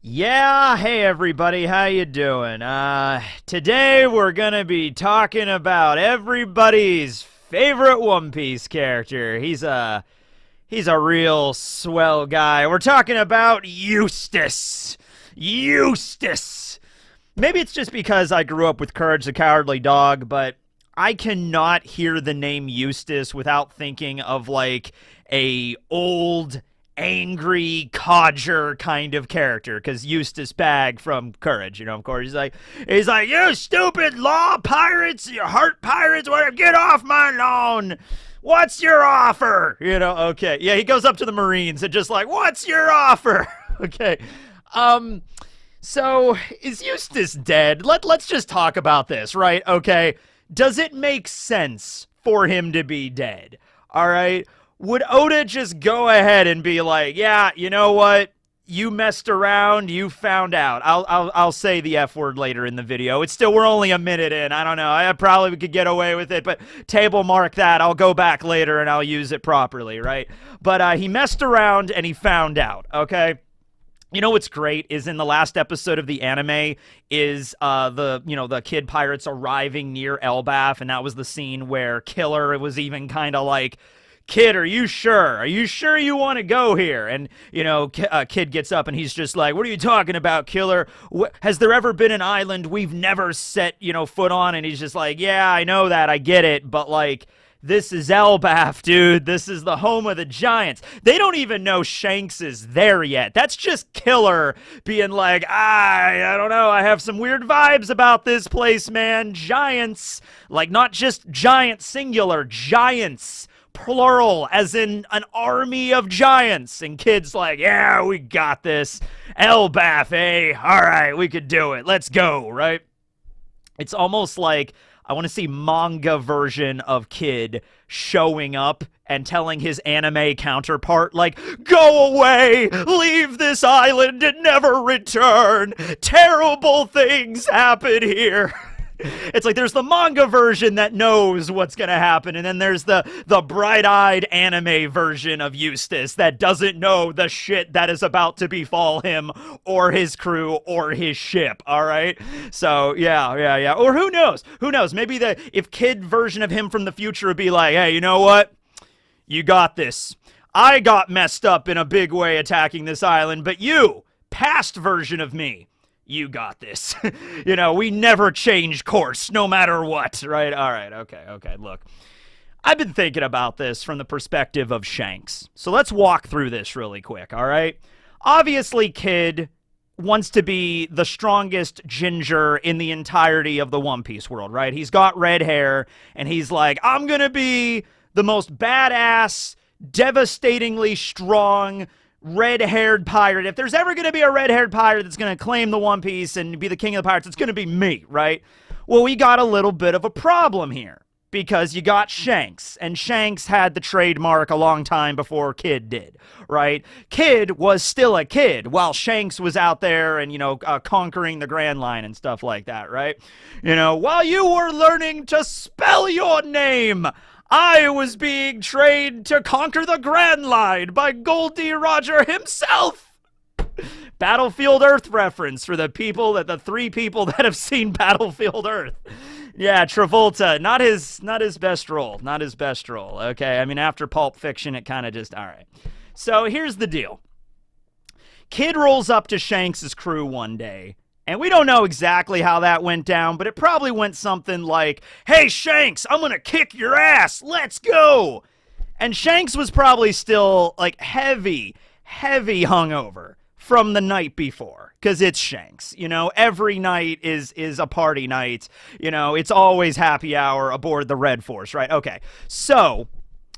Yeah, hey everybody, how you doing? Today we're gonna be talking about everybody's favorite One Piece character. He's a real swell guy. We're talking about Eustass. Eustass. Maybe it's just because I grew up with Courage the Cowardly Dog, but I cannot hear the name Eustass without thinking of like a old angry codger kind of character, because Eustass Bag from Courage, of course, he's like, you stupid law pirates, you heart pirates, whatever, get off my lawn. What's your offer? Okay. Yeah, he goes up to the Marines and just like, what's your offer? Okay. So is Eustass dead? Let's just talk about this, right? Okay. Does it make sense for him to be dead? All right. Would Oda just go ahead and be like, yeah, you know what? You messed around. You found out. I'll say the F word later in the video. We're only a minute in. I don't know. I probably could get away with it, but table mark that. I'll go back later and I'll use it properly, right? But he messed around and he found out, okay? You know what's great is in the last episode of the anime is the kid pirates arriving near Elbaf, and that was the scene where Killer was even kind of like, Kid, are you sure? Are you sure you want to go here? And, Kid gets up and he's just like, what are you talking about, Killer? Has there ever been an island we've never set, foot on? And he's just like, yeah, I know that. I get it. But, like, this is Elbaf, dude. This is the home of the giants. They don't even know Shanks is there yet. That's just Killer being like, I don't know. I have some weird vibes about this place, man. Giants. Like, not just giant singular, giants. Plural, as in an army of giants. And Kid's like, yeah, we got this. Elbaf, eh? All right, we could do it. Let's go, right? It's almost like I want to see manga version of Kid showing up and telling his anime counterpart, like, go away, leave this island and never return. Terrible things happen here. It's like there's the manga version that knows what's going to happen, and then there's the bright-eyed anime version of Eustass that doesn't know the shit that is about to befall him or his crew or his ship, all right? So, yeah. Or who knows? Who knows? Maybe if Kid version of him from the future would be like, hey, you know what? You got this. I got messed up in a big way attacking this island, but you, past version of me, you got this. We never change course, no matter what, right? All right, okay, look. I've been thinking about this from the perspective of Shanks. So let's walk through this really quick, all right? Obviously, Kid wants to be the strongest ginger in the entirety of the One Piece world, right? He's got red hair, and he's like, I'm gonna be the most badass, devastatingly strong, red-haired pirate. If there's ever going to be a red-haired pirate that's going to claim the One Piece and be the king of the pirates, it's going to be me, right? Well, we got a little bit of a problem here because you got Shanks, and Shanks had the trademark a long time before Kid did, right? Kid was still a kid while Shanks was out there and, conquering the Grand Line and stuff like that, right? While you were learning to spell your name, I was being trained to conquer the Grand Line by Goldie Roger himself. Battlefield Earth reference for the three people that have seen Battlefield Earth. Yeah, Travolta, not his best role. Not his best role, okay? I mean, after Pulp Fiction, it kind of just, all right. So here's the deal. Kid rolls up to Shanks' crew one day, and we don't know exactly how that went down, but it probably went something like, hey, Shanks, I'm going to kick your ass. Let's go. And Shanks was probably still, like, heavy hungover from the night before, because it's Shanks. Every night is a party night. It's always happy hour aboard the Red Force, right? Okay, so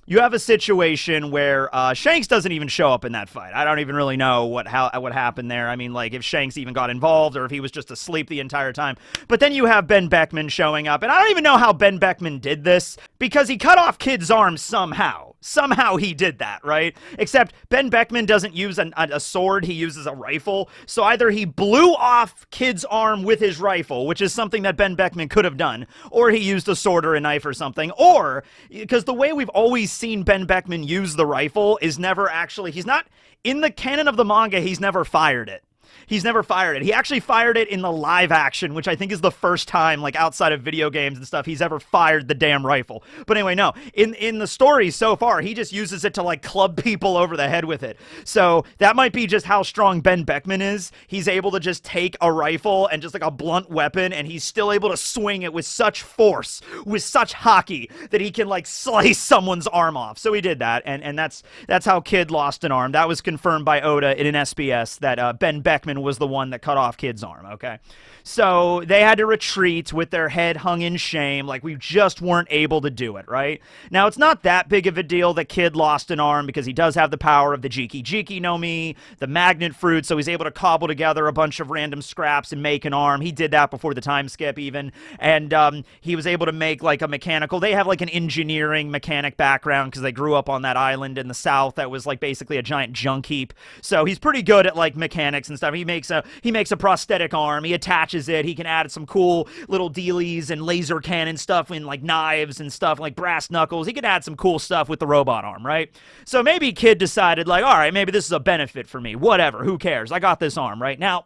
you have a situation where Shanks doesn't even show up in that fight. I don't even really know what happened there. I mean, like, if Shanks even got involved or if he was just asleep the entire time. But then you have Ben Beckman showing up, and I don't even know how Ben Beckman did this, because he cut off Kid's arm somehow. Somehow he did that, right? Except Ben Beckman doesn't use a sword, he uses a rifle. So either he blew off Kid's arm with his rifle, which is something that Ben Beckman could have done, or he used a sword or a knife or something, or, because the way we've always seen Ben Beckman use the rifle is never actually, he's not, in the canon of the manga, he's never fired it. He's never fired it. He actually fired it in the live action, which I think is the first time, like outside of video games and stuff, he's ever fired the damn rifle. But anyway, no. In the story so far, he just uses it to like club people over the head with it. So that might be just how strong Ben Beckman is. He's able to just take a rifle and just like a blunt weapon, and he's still able to swing it with such force, with such hockey, that he can like slice someone's arm off. So he did that, and that's how Kid lost an arm. That was confirmed by Oda in an SBS that Ben Beckman was the one that cut off Kid's arm, okay? So they had to retreat with their head hung in shame, like we just weren't able to do it, right? Now, it's not that big of a deal that Kid lost an arm because he does have the power of the Jiki Jiki no Mi, the magnet fruit, so he's able to cobble together a bunch of random scraps and make an arm. He did that before the time skip even, and he was able to make like a mechanical. They have like an engineering mechanic background because they grew up on that island in the south that was like basically a giant junk heap. So he's pretty good at like mechanics and stuff. He makes a prosthetic arm. He attaches it. He can add some cool little dealies and laser cannon stuff and like knives and stuff like brass knuckles. He can add some cool stuff with the robot arm, right? So maybe Kid decided like, all right, maybe this is a benefit for me. Whatever, who cares? I got this arm, right? Now,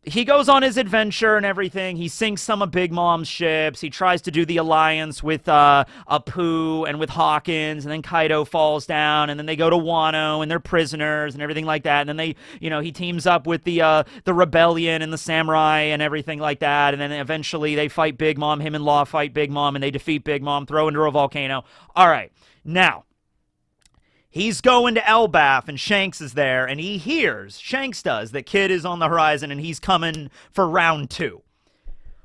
he goes on his adventure and everything. He sinks some of Big Mom's ships. He tries to do the alliance with Apu and with Hawkins, and then Kaido falls down, and then they go to Wano, and they're prisoners and everything like that. And then they, he teams up with the rebellion and the samurai and everything like that. And then eventually they fight Big Mom. Him and Law fight Big Mom, and they defeat Big Mom, throw into a volcano. All right, now he's going to Elbaf, and Shanks is there, and he hears, Shanks does, that Kid is on the horizon, and he's coming for round 2.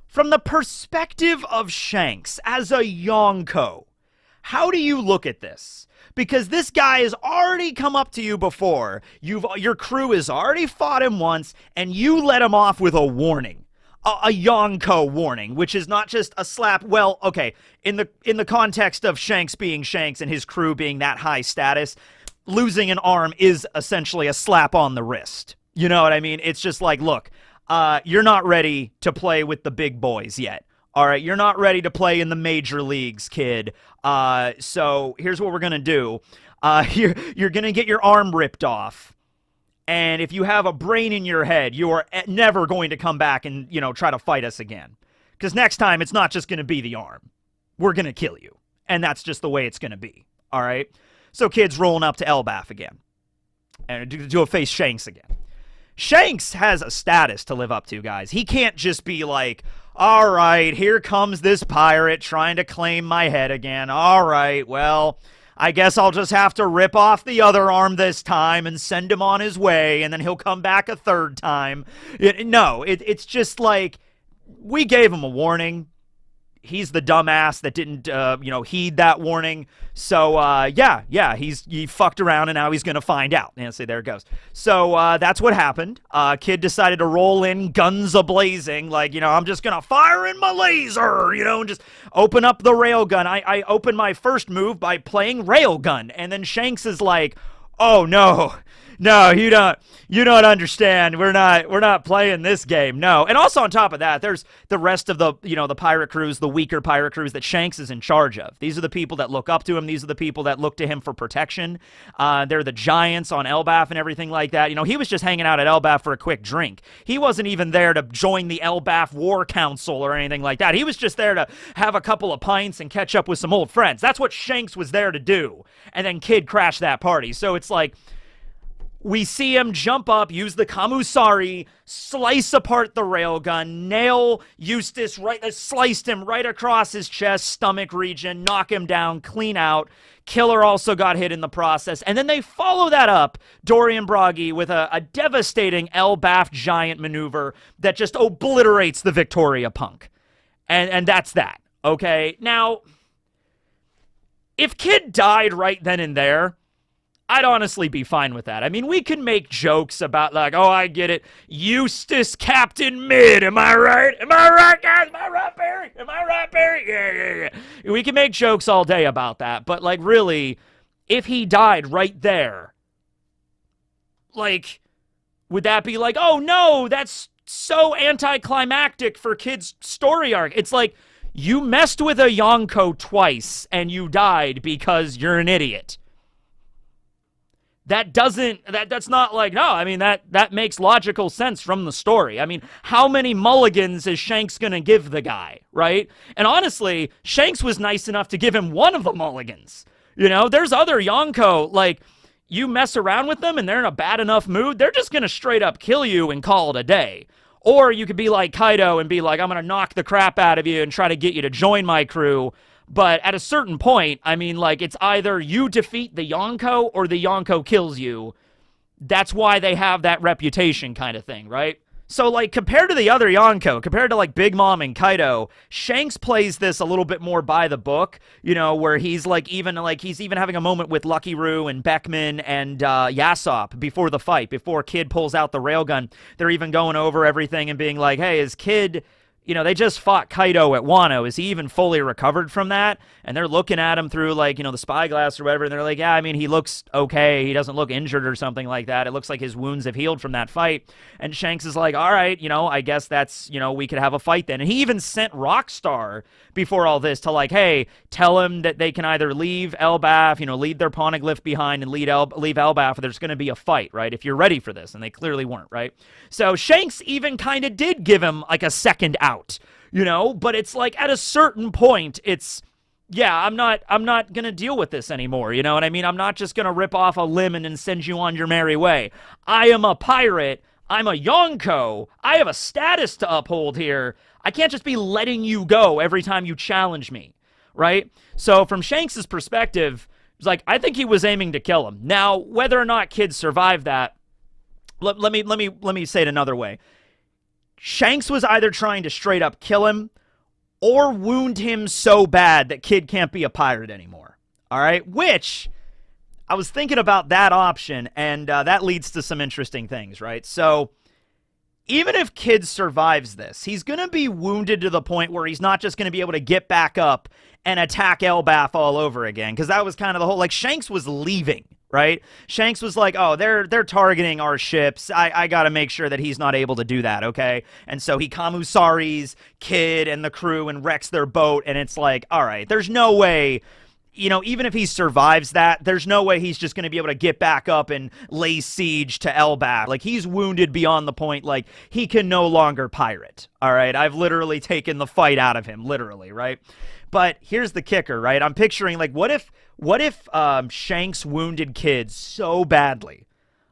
From the perspective of Shanks, as a Yonko, how do you look at this? Because this guy has already come up to you before, your crew has already fought him once, and you let him off with a warning. A Yonko warning, which is not just a slap. Well, okay, in the context of Shanks being Shanks and his crew being that high status, losing an arm is essentially a slap on the wrist. You know what I mean? It's just like, look, you're not ready to play with the big boys yet. All right, you're not ready to play in the major leagues, kid. So here's what we're gonna do. You're gonna get your arm ripped off. And if you have a brain in your head, you are never going to come back and, try to fight us again. Because next time, it's not just going to be the arm. We're going to kill you. And that's just the way it's going to be. All right? So Kid's rolling up to Elbaf again. And to face Shanks again. Shanks has a status to live up to, guys. He can't just be like, all right, here comes this pirate trying to claim my head again. All right, well, I guess I'll just have to rip off the other arm this time and send him on his way, and then he'll come back a third time. It's just like, we gave him a warning. He's the dumbass that didn't, heed that warning. So, he fucked around, and now he's going to find out. And see, there it goes. So, that's what happened. Kid decided to roll in guns a-blazing, like, I'm just going to fire in my laser, and just open up the railgun. I opened my first move by playing railgun, and then Shanks is like, oh, no, you don't understand. We're not playing this game. No. And also on top of that, there's the rest of the, the pirate crews, the weaker pirate crews that Shanks is in charge of. These are the people that look up to him. These are the people that look to him for protection. They're the giants on Elbaf and everything like that. He was just hanging out at Elbaf for a quick drink. He wasn't even there to join the Elbaf War Council or anything like that. He was just there to have a couple of pints and catch up with some old friends. That's what Shanks was there to do. And then Kid crashed that party. So it's like, we see him jump up, use the Kamusari, slice apart the railgun, nail Eustass sliced him right across his chest, stomach region, knock him down, clean out. Killer also got hit in the process. And then they follow that up, Dorian Bragi, with a devastating Elbaf giant maneuver that just obliterates the Victoria punk. And that's that, okay? Now, if Kid died right then and there, I'd honestly be fine with that. I mean, we can make jokes about like, oh, I get it. Eustass Captain Mid. Am I right? Am I right, guys? Am I right, Barry? Am I right, Barry? Yeah. We can make jokes all day about that. But like, really, if he died right there, like, would that be like, oh, no, that's so anticlimactic for Kid's story arc? It's like, you messed with a Yonko twice and you died because you're an idiot. that's not like, no, I mean, that makes logical sense from the story. I mean, how many mulligans is Shanks gonna give the guy, right? And honestly, Shanks was nice enough to give him one of the mulligans. There's other Yonko, like, you mess around with them and they're in a bad enough mood, they're just gonna straight up kill you and call it a day. Or you could be like Kaido and be like, I'm gonna knock the crap out of you and try to get you to join my crew. But at a certain point, I mean, like, it's either you defeat the Yonko or the Yonko kills you. That's why they have that reputation kind of thing, right? So, like, compared to the other Yonko, compared to, like, Big Mom and Kaido, Shanks plays this a little bit more by the book, where he's even having a moment with Lucky Roo and Beckman and Yasop before the fight, before Kid pulls out the railgun. They're even going over everything and being like, hey, is Kid... they just fought Kaido at Wano. Is he even fully recovered from that? And they're looking at him through, like, the spyglass or whatever, and they're like, yeah, I mean, he looks okay. He doesn't look injured or something like that. It looks like his wounds have healed from that fight. And Shanks is like, all right, I guess that's, we could have a fight then. And he even sent Rockstar before all this to, like, hey, tell him that they can either leave Elbaf, leave their poneglyph behind and leave Elbaf, or there's going to be a fight, right, if you're ready for this. And they clearly weren't, right? So Shanks even kind of did give him, like, a second out, but it's like at a certain point, it's, yeah, I'm not going to deal with this anymore. You know what I mean? I'm not just going to rip off a lemon and send you on your merry way. I am a pirate. I'm a Yonko. I have a status to uphold here. I can't just be letting you go every time you challenge me, right? So from Shanks's perspective, it's like, I think he was aiming to kill him. Now, whether or not kids survive that, let me say it another way. Shanks was either trying to straight up kill him or wound him so bad that Kid can't be a pirate anymore. All right? Which, I was thinking about that option, and that leads to some interesting things, right? So, even if Kid survives this, he's going to be wounded to the point where he's not just going to be able to get back up and attack Elbaf all over again, because that was kind of the whole, like, Shanks was leaving, right? Shanks was like, oh, they're targeting our ships. I got to make sure that he's not able to do that, okay? And so he Kamusaris Kid and the crew and wrecks their boat, and it's like, all right, there's no way, even if he survives that, there's no way he's just going to be able to get back up and lay siege to Elbaf. Like, he's wounded beyond the point, like, he can no longer pirate, all right? I've literally taken the fight out of him, literally, right? But here's the kicker, right? I'm picturing, like, what if Shanks wounded Kid so badly,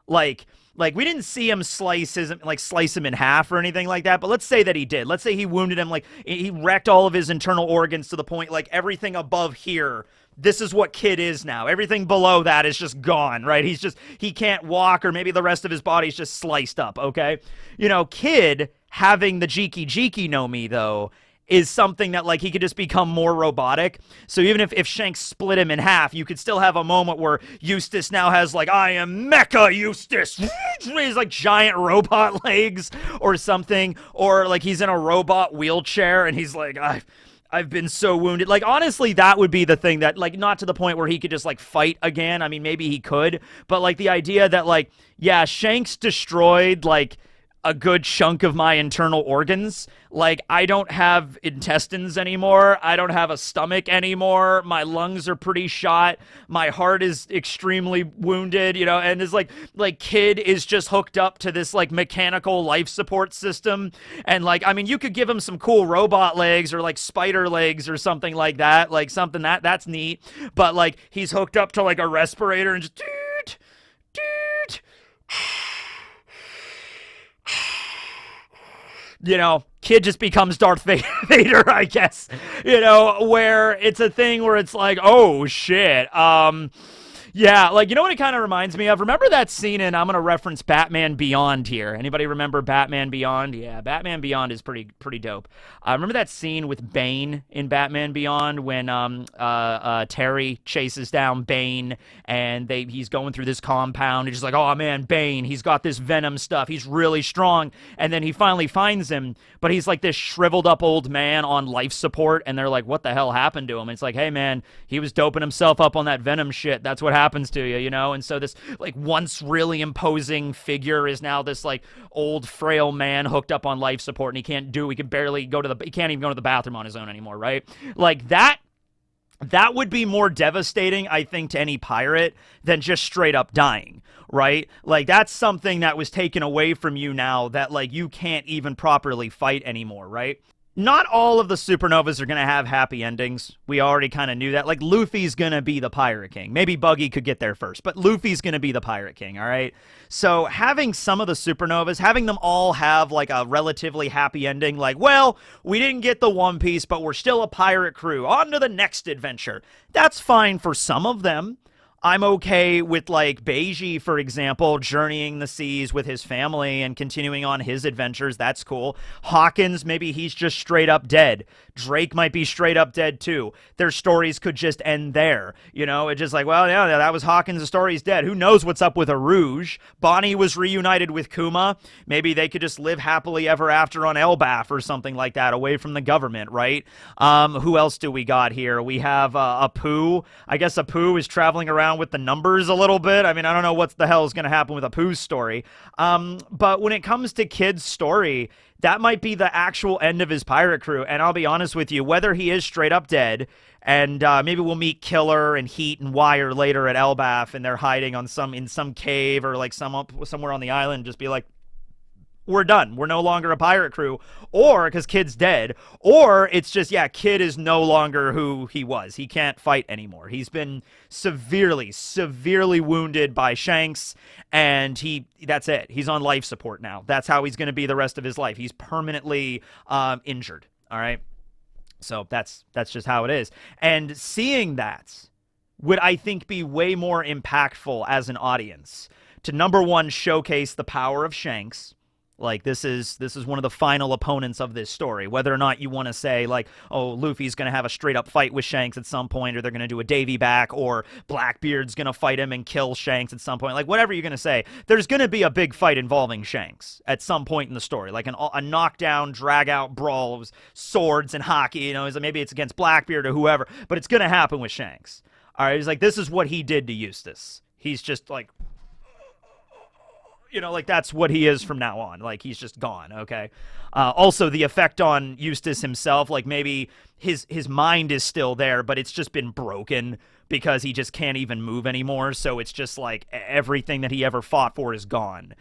like we didn't see him slice him in half or anything like that, but let's say that he did. Let's say he wounded him, like, he wrecked all of his internal organs to the point, like, everything above here, this is what Kid is now. Everything below that is just gone, right? He can't walk, or maybe the rest of his body's just sliced up, okay? Kid having the Jiki Jiki no Mi, though, is something that, like, he could just become more robotic. So even if Shanks split him in half, you could still have a moment where Eustass now has, like, I am Mecha Eustass. He's like giant robot legs or something. Or, like, he's in a robot wheelchair and he's like, I've been so wounded. Like, honestly, that would be the thing that, like, not to the point where he could just, like, fight again. I mean, maybe he could. But, like, the idea that, like, yeah, Shanks destroyed, like, a good chunk of my internal organs. Like, I don't have intestines anymore. I don't have a stomach anymore. My lungs are pretty shot. My heart is extremely wounded, and it's like Kid is just hooked up to this, like, mechanical life support system. And, like, I mean, you could give him some cool robot legs or, like, spider legs or something like that. Like, something that's neat. But, like, he's hooked up to, like, a respirator and just Kid just becomes Darth Vader, I guess, where it's a thing where it's like, oh, shit, yeah, like, what it kind of reminds me of? Remember that scene in, I'm going to reference Batman Beyond here. Anybody remember Batman Beyond? Yeah, Batman Beyond is pretty dope. Remember that scene with Bane in Batman Beyond when Terry chases down Bane and he's going through this compound. He's just like, oh, man, Bane, he's got this venom stuff. He's really strong. And then he finally finds him, but he's like this shriveled up old man on life support. And they're like, what the hell happened to him? It's like, hey, man, he was doping himself up on that venom shit. That's what happens to you, and so this, like, once really imposing figure is now this, like, old frail man hooked up on life support, and he can't even go to the bathroom on his own anymore, right? Like, that That would be more devastating, I think, to any pirate than just straight up dying, right? Like, that's something that was taken away from you now that, like, you can't even properly fight anymore, right? Not all of the supernovas are going to have happy endings. We already kind of knew that. Like, Luffy's going to be the Pirate King. Maybe Buggy could get there first, but Luffy's going to be the Pirate King, all right? So having some of the supernovas, having them all have, like, a relatively happy ending, like, well, we didn't get the One Piece, but we're still a pirate crew. On to the next adventure. That's fine for some of them. I'm okay with, like, Beiji, for example, journeying the seas with his family and continuing on his adventures. That's cool. Hawkins, maybe he's just straight up dead. Drake might be straight up dead, too. Their stories could just end there. You know, it's just like, well, yeah, that was Hawkins' story. He's dead. Who knows what's up with Arouge? Bonnie was reunited with Kuma. Maybe they could just live happily ever after on Elbaf or something like that, away from the government, right? Who else do we got here? We have Apu. I guess Apu is traveling around with the numbers a little bit. I mean, I don't know what the hell is going to happen with Apu's story. But when it comes to Kid's story, that might be the actual end of his pirate crew. And I'll be honest with you, whether he is straight up dead, and maybe we'll meet Killer and Heat and Wire later at Elbaf, and they're hiding on in some cave or like somewhere on the island, just be like, we're done. We're no longer a pirate crew. Or, because Kid's dead. Or, it's just, yeah, Kid is no longer who he was. He can't fight anymore. He's been severely, severely wounded by Shanks. And that's it. He's on life support now. That's how he's going to be the rest of his life. He's permanently injured. All right? So, that's just how it is. And seeing that would, I think, be way more impactful as an audience. To, number one, showcase the power of Shanks. Like, this is one of the final opponents of this story. Whether or not you want to say, like, oh, Luffy's going to have a straight-up fight with Shanks at some point, or they're going to do a Davy back, or Blackbeard's going to fight him and kill Shanks at some point. Like, whatever you're going to say, there's going to be a big fight involving Shanks at some point in the story. Like, a knockdown, drag-out brawl with swords and hockey. You know, maybe it's against Blackbeard or whoever, but it's going to happen with Shanks. All right, he's like, this is what he did to Eustass. He's just, like... You know, like, that's what he is from now on. Like, he's just gone, okay? Also, the effect on Eustass himself, like, maybe his mind is still there, but it's just been broken because he just can't even move anymore. So it's just, like, everything that he ever fought for is gone.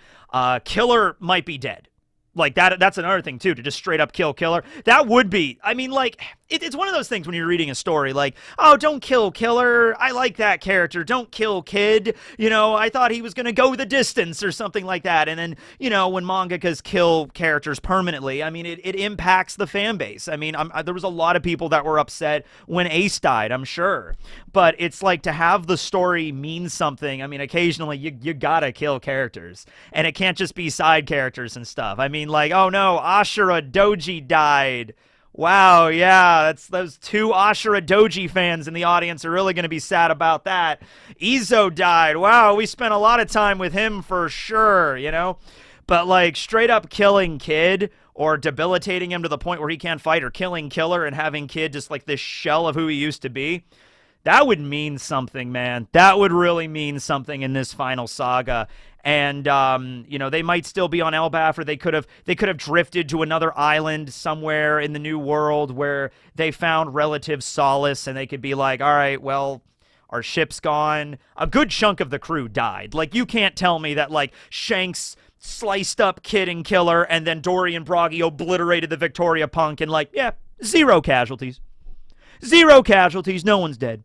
Killer might be dead. Like, that's another thing, too, to just straight up kill Killer. That would be, I mean, like, it's one of those things when you're reading a story, like, oh, don't kill Killer. I like that character. Don't kill Kid. You know, I thought he was going to go the distance or something like that. And then, you know, when mangakas kill characters permanently, I mean, it impacts the fan base. I mean, there was a lot of people that were upset when Ace died, I'm sure. But it's like, to have the story mean something, I mean, occasionally you gotta kill characters. And it can't just be side characters and stuff. I mean, like, oh no, Ashura Doji died. Wow, yeah, those two Ashura Doji fans in the audience are really going to be sad about that. Izo died. Wow, we spent a lot of time with him for sure, you know? But, like, straight up killing Kid or debilitating him to the point where he can't fight, or killing Killer and having Kid just like this shell of who he used to be, that would mean something, man. That would really mean something in this final saga. And, you know, they might still be on Elbaf, or they could have drifted to another island somewhere in the New World where they found relative solace, and they could be like, all right, well, our ship's gone. A good chunk of the crew died. Like, you can't tell me that, like, Shanks sliced up Kid and Killer, and then Dory and Broggy obliterated the Victoria Punk, and, like, yeah, 0 casualties. 0 casualties, no one's dead.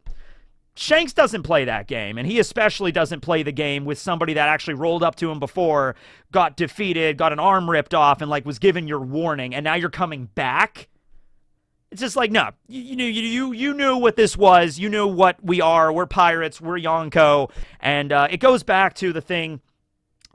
Shanks doesn't play that game, and he especially doesn't play the game with somebody that actually rolled up to him before, got defeated, got an arm ripped off, and, like, was given your warning, and now you're coming back? It's just like, no, you knew what this was. You knew what we are. We're pirates. We're Yonko. And it goes back to the thing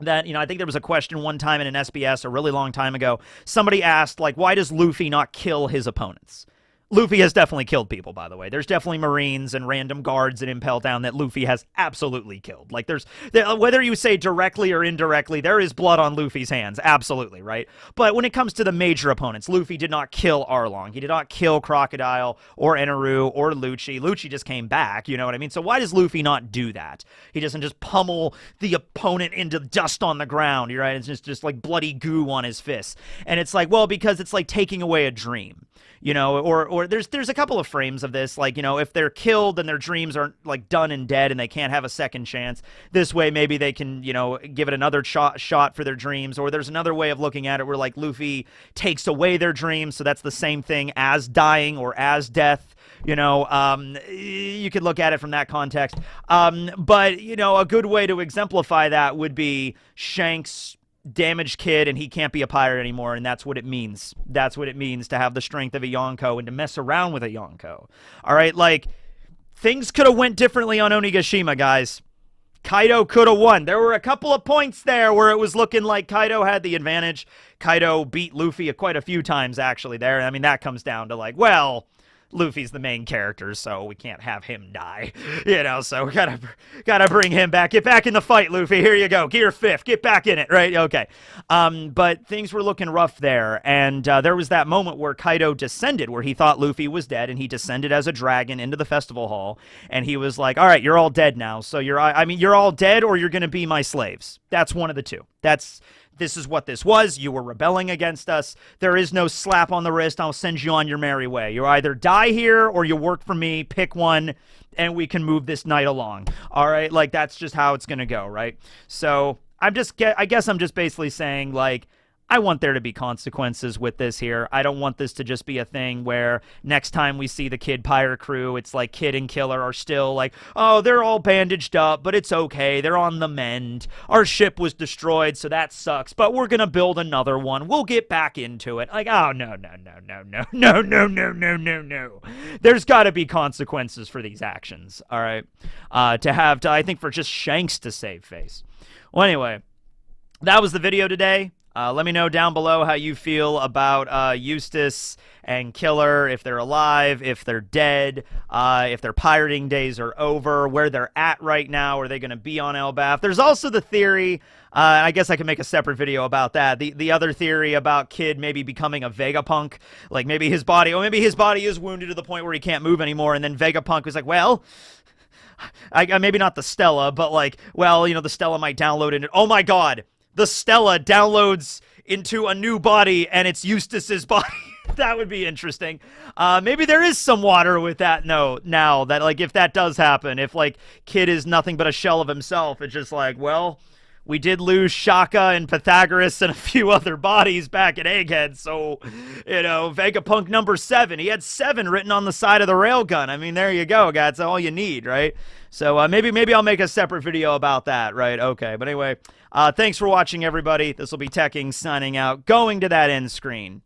that, you know, I think there was a question one time in an SBS a really long time ago. Somebody asked, like, why does Luffy not kill his opponents? Luffy has definitely killed people, by the way. There's definitely Marines and random guards in Impel Down that Luffy has absolutely killed. Like, whether you say directly or indirectly, there is blood on Luffy's hands. Absolutely, right? But when it comes to the major opponents, Luffy did not kill Arlong. He did not kill Crocodile or Eneru or Lucci. Lucci just came back, you know what I mean? So why does Luffy not do that? He doesn't just pummel the opponent into dust on the ground, you're right? It's just like bloody goo on his fists. And it's like, well, because it's like taking away a dream. You know, or where there's a couple of frames of this, like, you know, if they're killed and their dreams aren't like done and dead and they can't have a second chance, this way maybe they can, you know, give it another shot for their dreams. Or there's another way of looking at it where like Luffy takes away their dreams, so that's the same thing as dying or as death. You know, you could look at it from that context. But, you know, a good way to exemplify that would be Shanks damaged kid and he can't be a pirate anymore, and that's what it means. That's what it means to have the strength of a Yonko and to mess around with a Yonko. All right, like, things could have went differently on Onigashima, guys. Kaido could have won. There were a couple of points there where it was looking like Kaido had the advantage. Kaido beat Luffy quite a few times, actually, there. I mean, that comes down to, like, well, Luffy's the main character, so we can't have him die, you know, so we gotta bring him back. Get back in the fight, Luffy. Here you go. Gear 5th. Get back in it, right? Okay. But things were looking rough there, and there was that moment where Kaido descended, where he thought Luffy was dead, and he descended as a dragon into the festival hall, and he was like, all right, you're all dead now, so you're all dead or you're gonna be my slaves. That's one of the two. This is what this was. You were rebelling against us. There is no slap on the wrist. I'll send you on your merry way. You either die here or you work for me. Pick one, and we can move this night along. All right? Like, that's just how it's going to go, right? So I guess I'm just basically saying, like, I want there to be consequences with this here. I don't want this to just be a thing where next time we see the Kid Pirate crew, it's like Kid and Killer are still like, oh, they're all bandaged up, but it's okay. They're on the mend. Our ship was destroyed, so that sucks, but we're going to build another one. We'll get back into it. Like, oh, no. There's got to be consequences for these actions, all right? I think for just Shanks to save face. Well, anyway, that was the video today. Let me know down below how you feel about Eustass and Killer, if they're alive, if they're dead, if their pirating days are over, where they're at right now. Are they going to be on Elbaf? There's also the theory, I guess I can make a separate video about that, the other theory about Kid maybe becoming a Vegapunk. Like, maybe his body is wounded to the point where he can't move anymore, and then Vegapunk was like, well, maybe not the Stella, but like, well, you know, the Stella might download it. Oh my god! The Stella downloads into a new body, and it's Eustass's body. That would be interesting. Maybe there is some water with that now, that, like, if that does happen, if, like, Kid is nothing but a shell of himself, it's just like, well, we did lose Shaka and Pythagoras and a few other bodies back at Egghead, so, you know, Vegapunk number 7. He had 7 written on the side of the railgun. I mean, there you go, guys. That's all you need, right? So maybe I'll make a separate video about that, right? Okay, but anyway, thanks for watching, everybody. This will be Tekking signing out, going to that end screen.